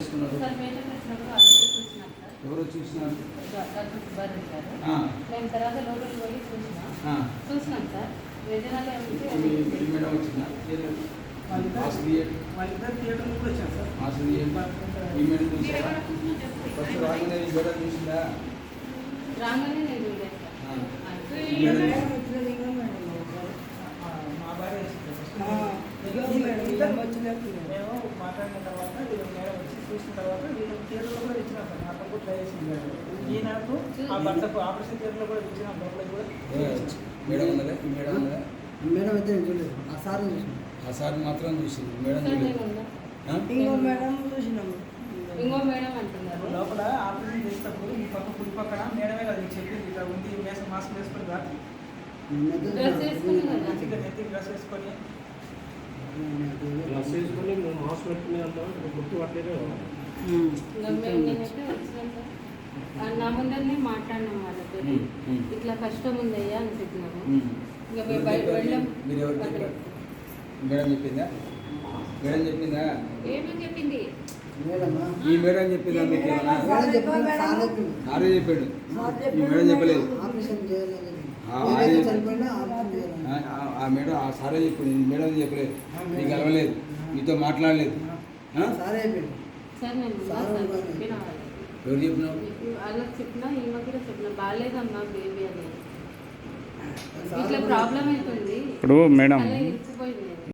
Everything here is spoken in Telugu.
చేసుకున్నారు? ఎవరు చూసినారు? మేము తర్వాత లోపలికి పోయి చూసినాం సార్. మేడం వచ్చిందా? వాళ్ళిద్దరు థియేటర్లో కూడా వచ్చారు సార్. ఈ మేడం చూసారా? ఫస్ట్ రాగానే ఈ మేడం చూసిందా? రాగానే నేను చూడలేదు మా భార్య మేము మాట్లాడిన తర్వాత మేడం వచ్చి చూసిన తర్వాత వీళ్ళు థియేటర్లో కూడా ఇచ్చినాం సార్. అక్కడ కూడా ట్రై చేసింది మేడం. ఈయనకు ఆ భర్తకు ఆపరేషన్ థియేటర్లో కూడా ఇచ్చినాం. లోపలికి కూడా మేడం ఉన్నదా? ఈ మేడం ఉన్నదా? మేడం అయితే చూడలేదు. ఆ సార్ చూసినాం. ఆ సార్ మాత్రం చూసింది, మేడం చూడలేదు. ఇంకో మేడం చూసినాము. ఇంకో మేడం అంటున్నారు. లోపల ఆపరేషన్ చేసేటప్పుడు ఈ పక్క కుడి పక్కన మేడమే కదా మీకు చెప్పింది ఇట్లా ఉంది మాస్క్ వేసుకొని రా డ్రెస్ వేసుకుని కదా నెత్తి డ్రెస్ వేసుకొని మేము హాస్పిటల్ గుర్తు పట్టలేదు. నేనైతే వచ్చినాం సార్. నా ముందరనే మాట్లాడినాం వాళ్ళతో. ఇట్లా కష్టం ఉందయ్యా అని చెప్పినాము. ఇంకా మేము బయట వెళ్ళాం. మీరు ఎవరు చెప్పారు? మేడం చెప్పిందా? మేడం చెప్పిందా? ఏమని చెప్పింది? ఈ మేడం చెప్పిందా మీకు ఏమన్నా? సారే చెప్పాడు, ఈ మేడం చెప్పలేదు. ఆ మేడం ఆ సారే చెప్పాడు, ఈ మేడం చెప్పలేదు. మీకు కలవలేదు, మీతో మాట్లాడలేదు. సార్ నేను చెప్పిన ఎవరు చెప్పినావు? వాళ్ళకి చెప్పినా ఈమె కూడా చెప్పిన బాగాలేదమ్మా బేబీ అని. ఇట్లా ప్రాబ్లం అవుతుంది. ఇప్పుడు మేడం అలా ఇచ్చిపోయింది.